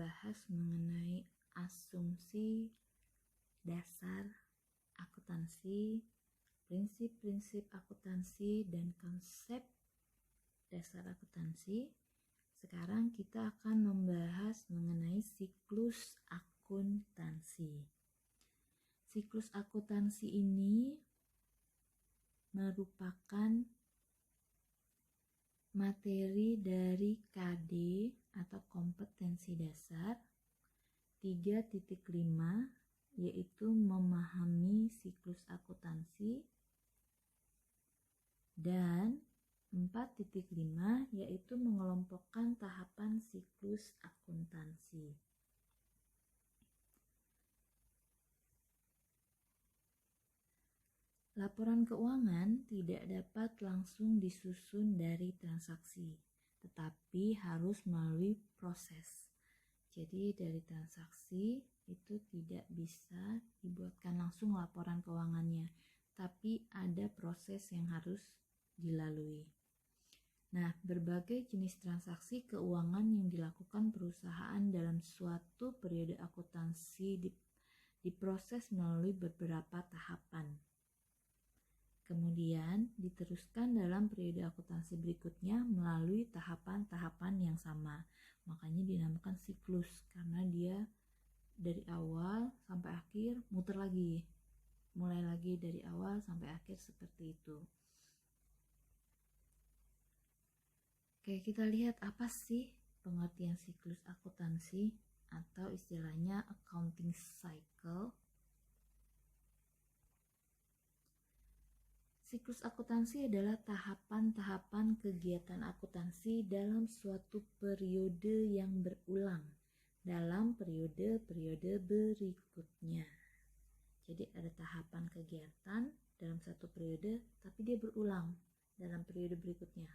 membahas mengenai asumsi dasar akuntansi, prinsip-prinsip akuntansi, dan konsep dasar akuntansi. Sekarang kita akan membahas mengenai siklus akuntansi. Siklus akuntansi ini merupakan materi dari KD atau kompetensi dasar 3.5, yaitu memahami siklus akuntansi, dan 4.5 yaitu mengelompokkan tahapan siklus akuntansi. Laporan keuangan tidak dapat langsung disusun dari transaksi, tetapi harus melalui proses. Jadi dari transaksi itu tidak bisa dibuatkan langsung laporan keuangannya, tapi ada proses yang harus dilalui. Nah, berbagai jenis transaksi keuangan yang dilakukan perusahaan dalam suatu periode akuntansi diproses melalui beberapa tahapan. Kemudian diteruskan dalam periode akuntansi berikutnya melalui tahapan-tahapan yang sama. Makanya dinamakan siklus, karena dia dari awal sampai akhir muter lagi. Mulai lagi dari awal sampai akhir seperti itu. Oke, kita lihat apa sih pengertian siklus akuntansi atau istilahnya accounting cycle. Siklus akuntansi adalah tahapan-tahapan kegiatan akuntansi dalam suatu periode yang berulang dalam periode-periode berikutnya. Jadi ada tahapan kegiatan dalam satu periode, tapi dia berulang dalam periode berikutnya.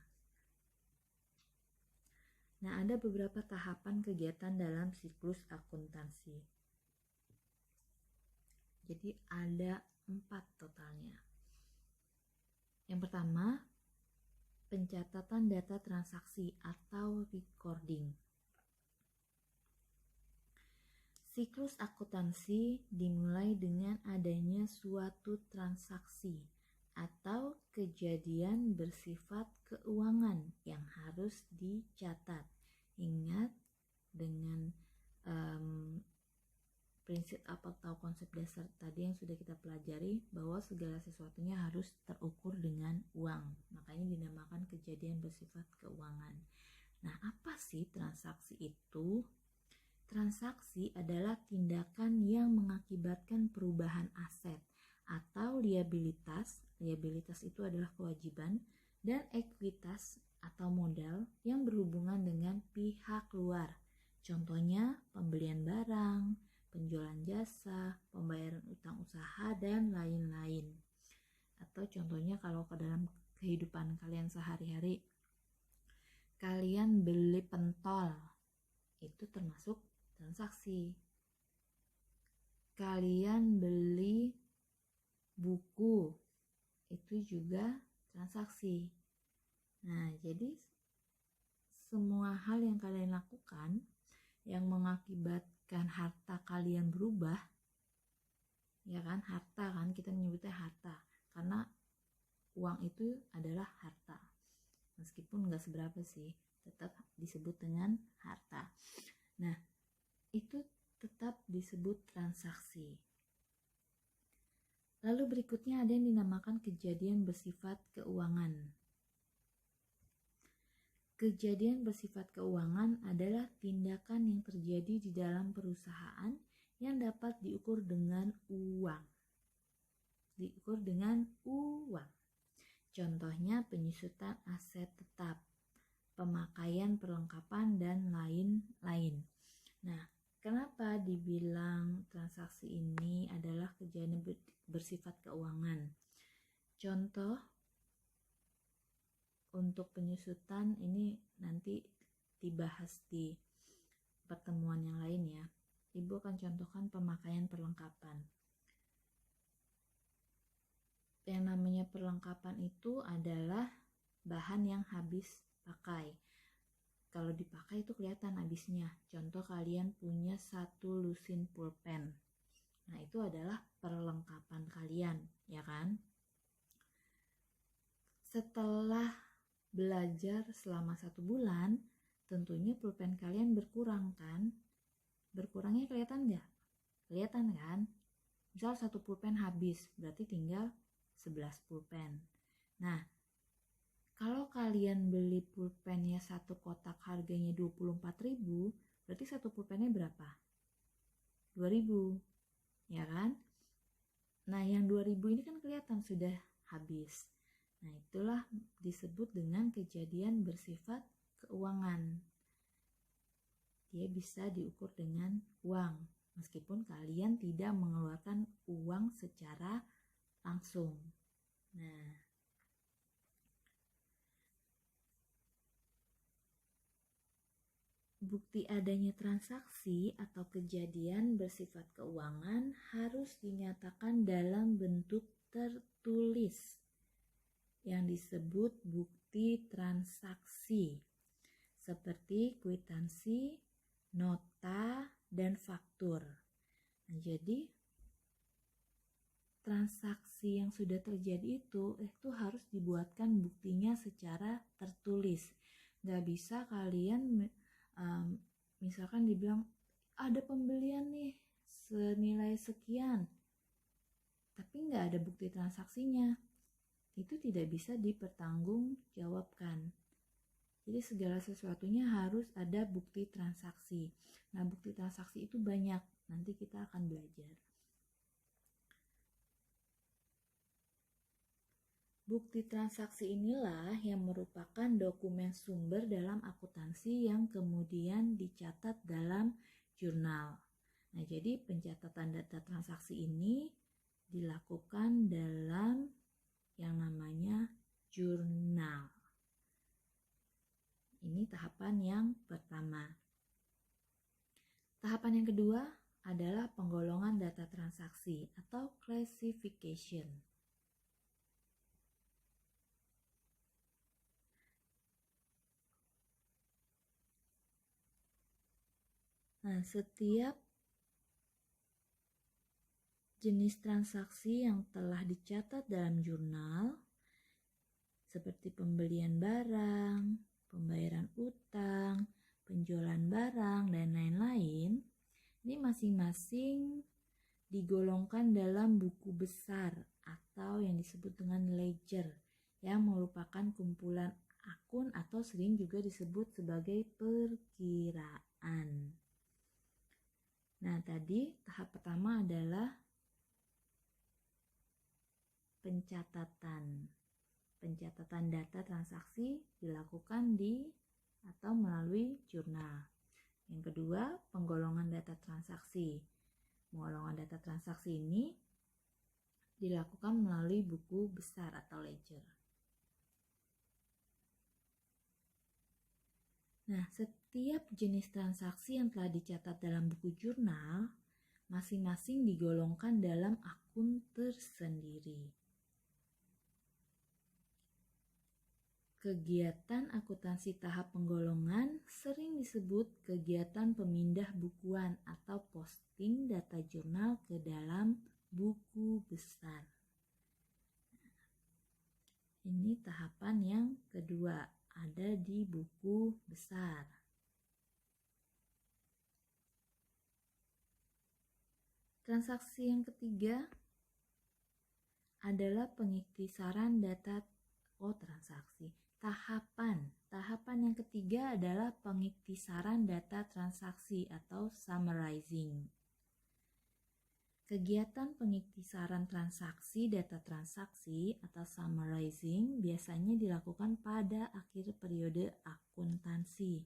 Nah, ada beberapa tahapan kegiatan dalam siklus akuntansi. Jadi ada 4 totalnya. Yang pertama, pencatatan data transaksi atau recording. Siklus akuntansi dimulai dengan adanya suatu transaksi atau kejadian bersifat keuangan yang harus dicatat. Ingat dengan prinsip atau konsep dasar tadi yang sudah kita pelajari, bahwa segala sesuatunya harus terukur dengan uang. Makanya dinamakan kejadian bersifat keuangan. Nah, apa sih transaksi itu? Transaksi adalah tindakan yang mengakibatkan perubahan aset atau liabilitas. Liabilitas itu adalah kewajiban, dan ekuitas atau modal yang berhubungan dengan pihak luar. Contohnya pembelian barang, penjualan jasa, pembayaran utang usaha, dan lain-lain. Atau contohnya kalau ke dalam kehidupan kalian sehari-hari, kalian beli pentol, itu termasuk transaksi. Kalian beli buku, itu juga transaksi. Nah, jadi semua hal yang kalian lakukan yang mengakibatkan harta kalian berubah, ya kan, harta kan, kita menyebutnya harta karena uang itu adalah harta, meskipun nggak seberapa sih, tetap disebut dengan harta. Nah, itu tetap disebut transaksi. Lalu berikutnya ada yang dinamakan kejadian bersifat keuangan. Kejadian bersifat keuangan adalah tindakan yang terjadi di dalam perusahaan yang dapat diukur dengan uang. Contohnya penyusutan aset tetap, pemakaian perlengkapan, dan lain-lain. Nah, kenapa dibilang transaksi ini adalah kejadian bersifat keuangan? Contoh untuk penyusutan ini nanti dibahas di pertemuan yang lain ya. Ibu akan contohkan pemakaian perlengkapan. Yang namanya perlengkapan itu adalah bahan yang habis pakai. kalau dipakai itu kelihatan habisnya. Contoh kalian punya 1 lusin pulpen. Nah, itu adalah perlengkapan kalian, ya kan? Setelah belajar selama 1 bulan, tentunya pulpen kalian berkurang kan? Berkurangnya kelihatan nggak? Kelihatan kan? Misal 1 pulpen habis, berarti tinggal 11 pulpen. Nah, kalau kalian beli pulpennya 1 kotak harganya 24.000, berarti 1 pulpennya berapa? 2.000, ya kan? Nah, yang 2.000 ini kan kelihatan sudah habis. Nah, itulah disebut dengan kejadian bersifat keuangan. Dia bisa diukur dengan uang, meskipun kalian tidak mengeluarkan uang secara langsung. Nah, bukti adanya transaksi atau kejadian bersifat keuangan harus dinyatakan dalam bentuk tertulis yang disebut bukti transaksi, seperti kwitansi, nota, dan faktur. Nah, jadi transaksi yang sudah terjadi itu harus dibuatkan buktinya secara tertulis. Nggak bisa kalian misalkan dibilang ada pembelian nih senilai sekian, tapi nggak ada bukti transaksinya, itu tidak bisa dipertanggungjawabkan. Jadi segala sesuatunya harus ada bukti transaksi. Nah, bukti transaksi itu banyak, nanti kita akan belajar. Bukti transaksi inilah yang merupakan dokumen sumber dalam akuntansi yang kemudian dicatat dalam jurnal. Nah, jadi pencatatan data transaksi ini dilakukan dalam yang namanya jurnal. Ini tahapan yang pertama. Tahapan yang kedua adalah penggolongan data transaksi atau classification. Nah, setiap jenis transaksi yang telah dicatat dalam jurnal, seperti pembelian barang, pembayaran utang, penjualan barang, dan lain-lain, ini masing-masing digolongkan dalam buku besar atau yang disebut dengan ledger, yang merupakan kumpulan akun atau sering juga disebut sebagai perkiraan. Nah, tadi tahap pertama adalah pencatatan data transaksi dilakukan di atau melalui jurnal. Yang kedua, penggolongan data transaksi. Penggolongan data transaksi ini dilakukan melalui buku besar atau ledger. Nah, setiap jenis transaksi yang telah dicatat dalam buku jurnal masing-masing digolongkan dalam akun tersendiri. Kegiatan akuntansi tahap penggolongan sering disebut kegiatan pemindah bukuan atau posting data jurnal ke dalam buku besar. Ini tahapan yang kedua, ada di buku besar. Transaksi yang ketiga adalah pengiktisaran data transaksi. Tahapan yang ketiga adalah pengiktisaran data transaksi atau summarizing. Kegiatan pengiktisaran transaksi data transaksi atau summarizing biasanya dilakukan pada akhir periode akuntansi,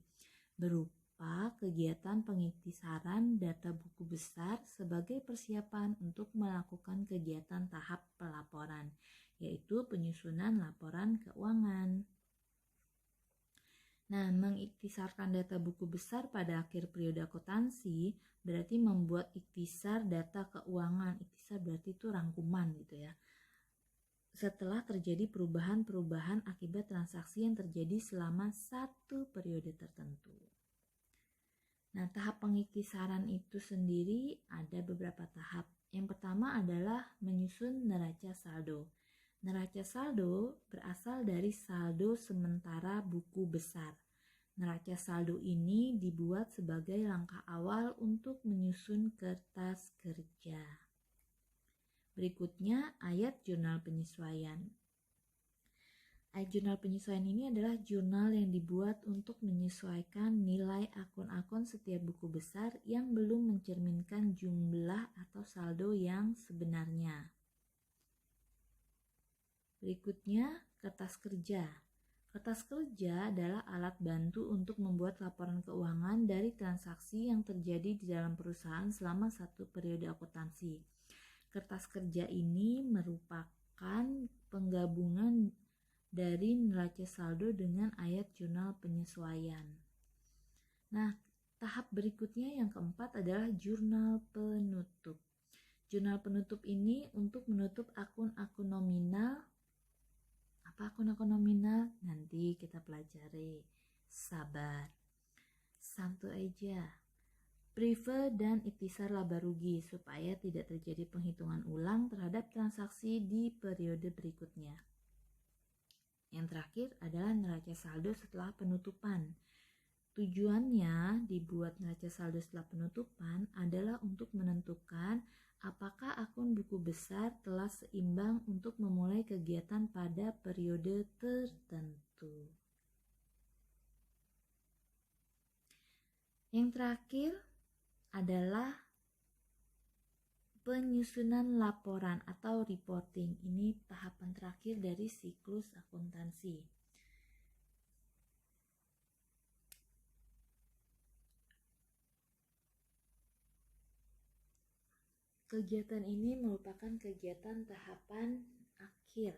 berupa kegiatan pengiktisaran data buku besar sebagai persiapan untuk melakukan kegiatan tahap pelaporan, yaitu penyusunan laporan keuangan. Nah, mengiktisarkan data buku besar pada akhir periode akuntansi berarti membuat iktisar data keuangan. Iktisar berarti itu rangkuman gitu ya. setelah terjadi perubahan-perubahan akibat transaksi yang terjadi selama satu periode tertentu. Nah, tahap pengikisaran itu sendiri ada beberapa tahap. Yang pertama adalah menyusun neraca saldo. Neraca saldo berasal dari saldo sementara buku besar. Neraca saldo ini dibuat sebagai langkah awal untuk menyusun kertas kerja. Berikutnya, ayat jurnal penyesuaian. Ayat jurnal penyesuaian ini adalah jurnal yang dibuat untuk menyesuaikan nilai akun-akun setiap buku besar yang belum mencerminkan jumlah atau saldo yang sebenarnya. Berikutnya, kertas kerja. Kertas kerja adalah alat bantu untuk membuat laporan keuangan dari transaksi yang terjadi di dalam perusahaan selama satu periode akuntansi. Kertas kerja ini merupakan penggabungan dari neraca saldo dengan ayat jurnal penyesuaian. Nah, tahap berikutnya yang keempat adalah jurnal penutup. Jurnal penutup ini untuk menutup akun-akun nominal. Apa akun-akun nominal? Nanti kita pelajari. Sabar. Santai aja. Prive dan ikhtisar laba rugi supaya tidak terjadi penghitungan ulang terhadap transaksi di periode berikutnya. Yang terakhir adalah neraca saldo setelah penutupan. Tujuannya dibuat neraca saldo setelah penutupan adalah untuk menentukan apakah akun buku besar telah seimbang untuk memulai kegiatan pada periode tertentu. Yang terakhir adalah penyusunan laporan atau reporting. Ini tahapan terakhir dari siklus akuntansi. Kegiatan ini merupakan kegiatan tahapan akhir.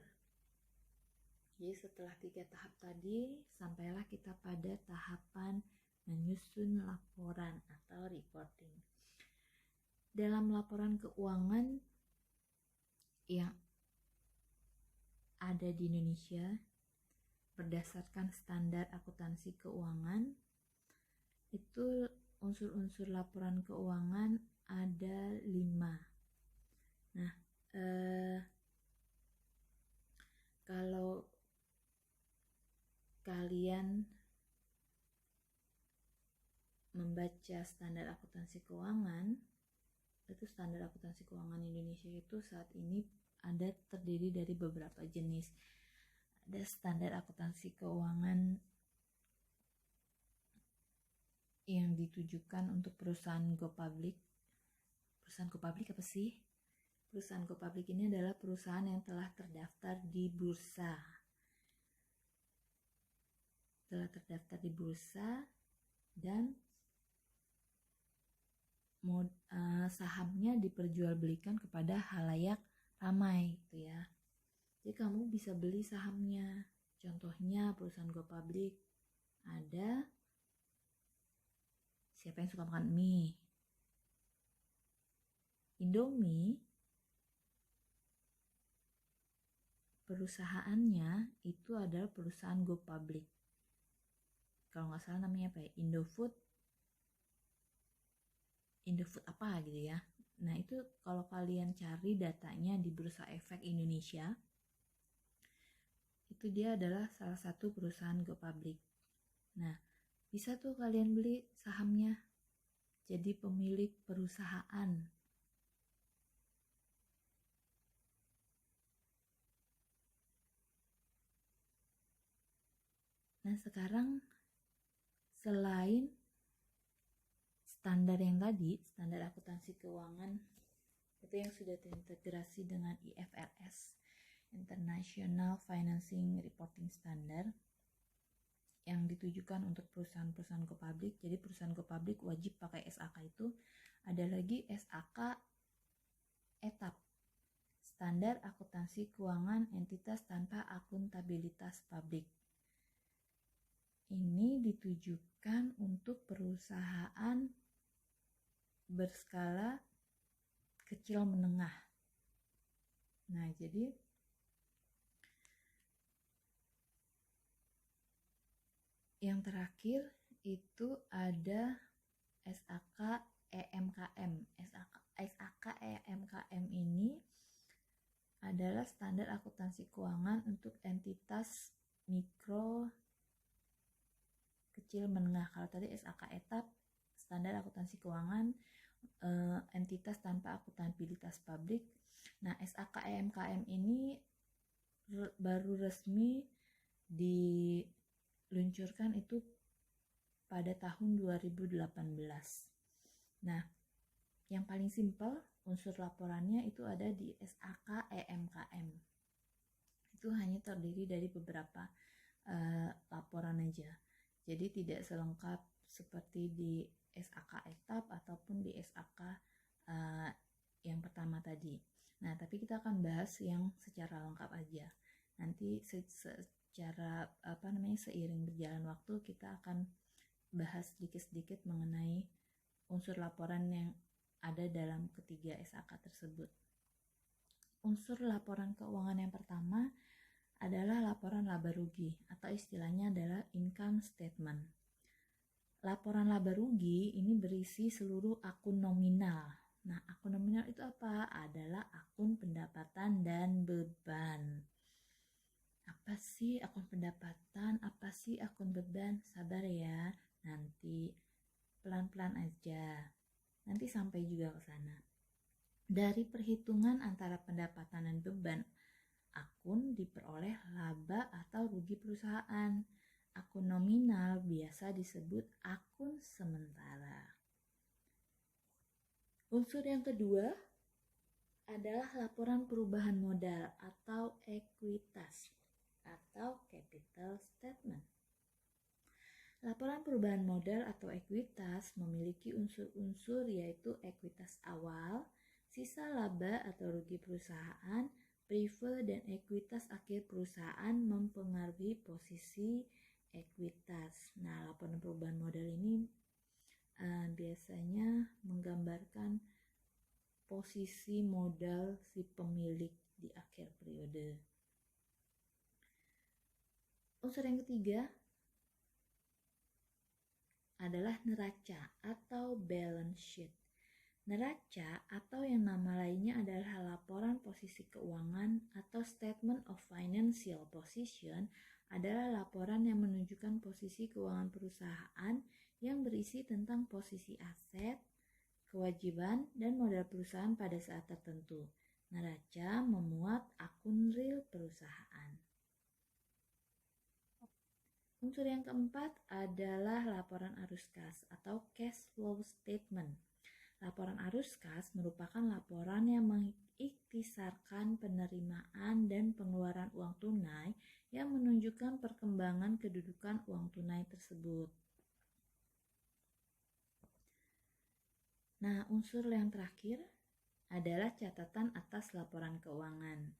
Jadi setelah 3 tahap tadi, sampailah kita pada tahapan menyusun laporan atau reporting. Dalam laporan keuangan yang ada di Indonesia berdasarkan standar akuntansi keuangan, itu unsur-unsur laporan keuangan ada 5. Nah, kalau kalian membaca standar akuntansi keuangan, itu standar akuntansi keuangan Indonesia itu saat ini ada terdiri dari beberapa jenis. Ada standar akuntansi keuangan yang ditujukan untuk perusahaan go public. Perusahaan go public apa sih? Perusahaan go public ini adalah perusahaan yang telah terdaftar di bursa. Dan sahamnya diperjualbelikan kepada halayak ramai gitu ya. Jadi kamu bisa beli sahamnya. Contohnya perusahaan go public ada siapa yang suka makan mie? Indomie, perusahaannya itu adalah perusahaan go public. Kalau nggak salah namanya apa ya? Indofood apa gitu ya. Nah itu kalau kalian cari datanya di Bursa Efek Indonesia, itu dia adalah salah satu perusahaan go public. Nah bisa tuh kalian beli sahamnya, jadi pemilik perusahaan. Nah sekarang selain standar yang tadi, standar akuntansi keuangan itu yang sudah terintegrasi dengan IFRS, International Financing Reporting Standard, yang ditujukan untuk perusahaan-perusahaan go public. Jadi perusahaan go public wajib pakai SAK itu. Ada lagi SAK etap, standar akuntansi keuangan entitas tanpa akuntabilitas publik. Ini ditujukan untuk perusahaan berskala kecil menengah. Nah, jadi Yang terakhir itu ada SAK EMKM. SAK EMKM ini adalah standar akuntansi keuangan untuk entitas mikro, kecil, menengah. Kalau tadi SAK etap, standar akuntansi keuangan entitas tanpa akuntabilitas publik. Nah, SAK EMKM ini baru resmi diluncurkan itu pada tahun 2018. Nah, yang paling simpel unsur laporannya itu ada di SAK EMKM. Itu hanya terdiri dari beberapa laporan aja. Jadi tidak selengkap seperti di SAK etap ataupun di SAK yang pertama tadi. Nah, tapi kita akan bahas yang secara lengkap aja. Nanti secara seiring berjalan waktu kita akan bahas sedikit-sedikit mengenai unsur laporan yang ada dalam ketiga SAK tersebut. Unsur laporan keuangan yang pertama adalah laporan laba rugi atau istilahnya adalah income statement. Laporan laba rugi ini berisi seluruh akun nominal. Nah, akun nominal itu apa? Adalah akun pendapatan dan beban. Apa sih akun pendapatan? Apa sih akun beban? Sabar ya, nanti pelan-pelan aja. Nanti sampai juga ke sana. Dari perhitungan antara pendapatan dan beban akun diperoleh laba atau rugi perusahaan. Akun nominal biasa disebut akun sementara. Unsur yang kedua adalah laporan perubahan modal atau ekuitas atau capital statement. Laporan perubahan modal atau ekuitas memiliki unsur-unsur yaitu ekuitas awal, sisa laba atau rugi perusahaan, prive dan ekuitas akhir perusahaan mempengaruhi posisi ekuitas. Nah, laporan perubahan modal ini biasanya menggambarkan posisi modal si pemilik di akhir periode. Unsur yang ketiga adalah neraca atau balance sheet. Neraca atau yang nama lainnya adalah laporan posisi keuangan atau statement of financial position adalah laporan yang menunjukkan posisi keuangan perusahaan yang berisi tentang posisi aset, kewajiban, dan modal perusahaan pada saat tertentu. Neraca memuat akun real perusahaan. Unsur yang keempat adalah laporan arus kas atau cash flow statement. Laporan arus kas merupakan laporan yang mengiktisarkan penerimaan dan pengeluaran uang tunai yang menunjukkan perkembangan kedudukan uang tunai tersebut. Nah, unsur yang terakhir adalah catatan atas laporan keuangan.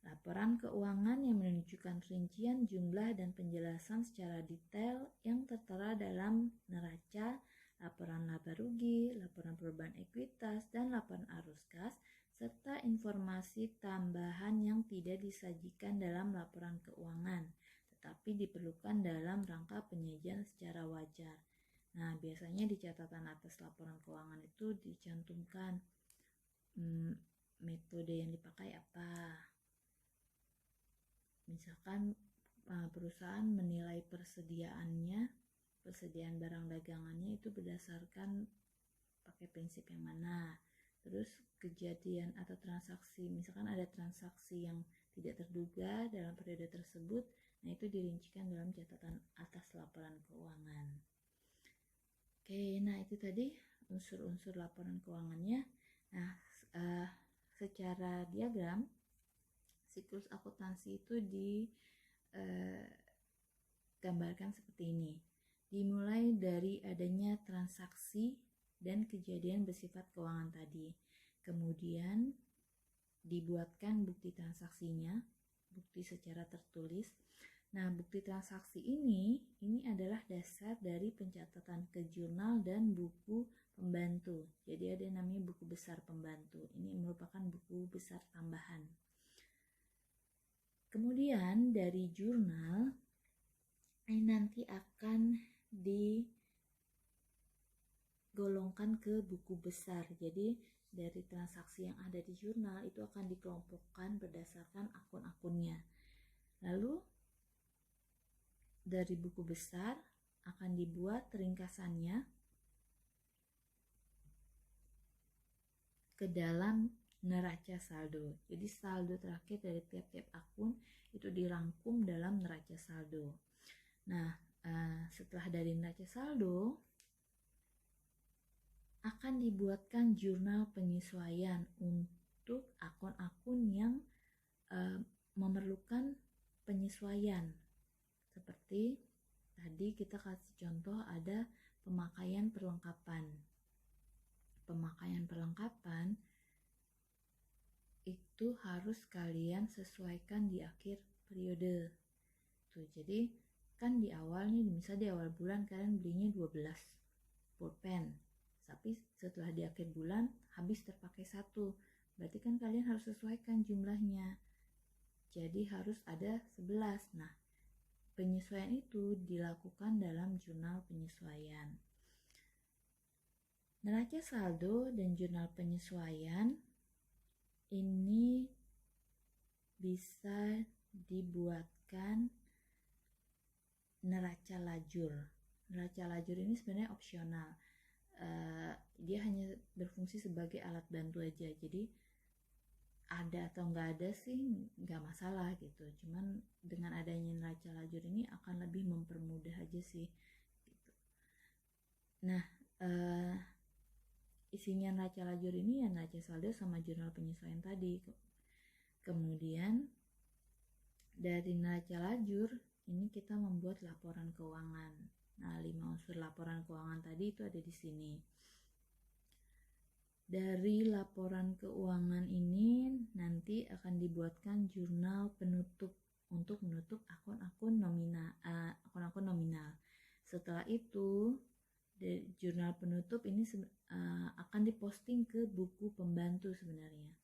Laporan keuangan yang menunjukkan rincian jumlah dan penjelasan secara detail yang tertera dalam neraca, laporan laba rugi, laporan perubahan ekuitas, dan laporan arus kas, serta informasi tambahan yang tidak disajikan dalam laporan keuangan, tetapi diperlukan dalam rangka penyajian secara wajar. Nah, biasanya di catatan atas laporan keuangan itu dicantumkan metode yang dipakai apa. Misalkan perusahaan menilai persediaan barang dagangannya itu berdasarkan pakai prinsip yang mana. Terus kejadian atau transaksi, misalkan ada transaksi yang tidak terduga dalam periode tersebut, nah itu dirincikan dalam catatan atas laporan keuangan. Oke, nah itu tadi unsur-unsur laporan keuangannya. Nah, secara diagram, siklus akuntansi itu digambarkan seperti ini. Dimulai dari adanya transaksi dan kejadian bersifat keuangan tadi. Kemudian dibuatkan bukti transaksinya, bukti secara tertulis. Nah, bukti transaksi ini adalah dasar dari pencatatan ke jurnal dan buku pembantu. Jadi ada yang namanya buku besar pembantu. Ini merupakan buku besar tambahan. Kemudian dari jurnal ini nanti akan digolongkan ke buku besar. Jadi dari transaksi yang ada di jurnal itu akan dikelompokkan berdasarkan akun-akunnya. Lalu dari buku besar akan dibuat ringkasannya ke dalam neraca saldo. Jadi saldo terakhir dari tiap-tiap akun itu dirangkum dalam neraca saldo. Nah, setelah dari neraca saldo akan dibuatkan jurnal penyesuaian untuk akun-akun yang memerlukan penyesuaian. Seperti tadi kita kasih contoh ada pemakaian perlengkapan. Pemakaian perlengkapan itu harus kalian sesuaikan di akhir periode. Tuh, jadi kan di awal nih, misalnya di awal bulan kalian belinya 12 pulpen. Tapi setelah di akhir bulan habis terpakai 1. Berarti kan kalian harus sesuaikan jumlahnya. Jadi harus ada 11. Nah, penyesuaian itu dilakukan dalam jurnal penyesuaian. Neraca saldo dan jurnal penyesuaian ini bisa dibuatkan neraca lajur. Neraca lajur ini sebenarnya opsional. Dia hanya berfungsi sebagai alat bantu aja. Jadi ada atau nggak ada sih nggak masalah gitu. Cuman dengan adanya neraca lajur ini akan lebih mempermudah aja sih. Gitu. Nah, isinya neraca lajur ini ya neraca saldo sama jurnal penyesuaian tadi. Kemudian dari neraca lajur ini kita membuat laporan keuangan. Nah, 5 unsur laporan keuangan tadi itu ada di sini. Dari laporan keuangan ini nanti akan dibuatkan jurnal penutup untuk menutup akun-akun nominal. Setelah itu, jurnal penutup ini akan diposting ke buku pembantu sebenarnya.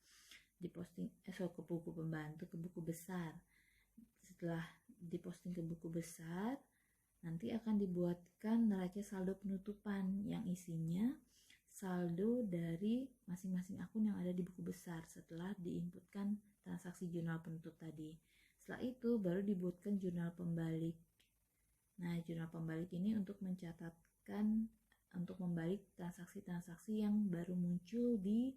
Ke buku pembantu, ke buku besar. Setelah diposting ke buku besar, nanti akan dibuatkan neraca saldo penutupan yang isinya saldo dari masing-masing akun yang ada di buku besar setelah diinputkan transaksi jurnal penutup tadi. Setelah itu baru dibuatkan jurnal pembalik. Nah, jurnal pembalik ini untuk mencatatkan, untuk membalik transaksi-transaksi yang baru muncul di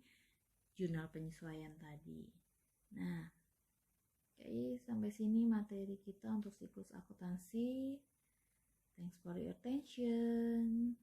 jurnal penyesuaian tadi. Nah, oke, sampai sini materi kita untuk siklus akuntansi. Thanks for your attention.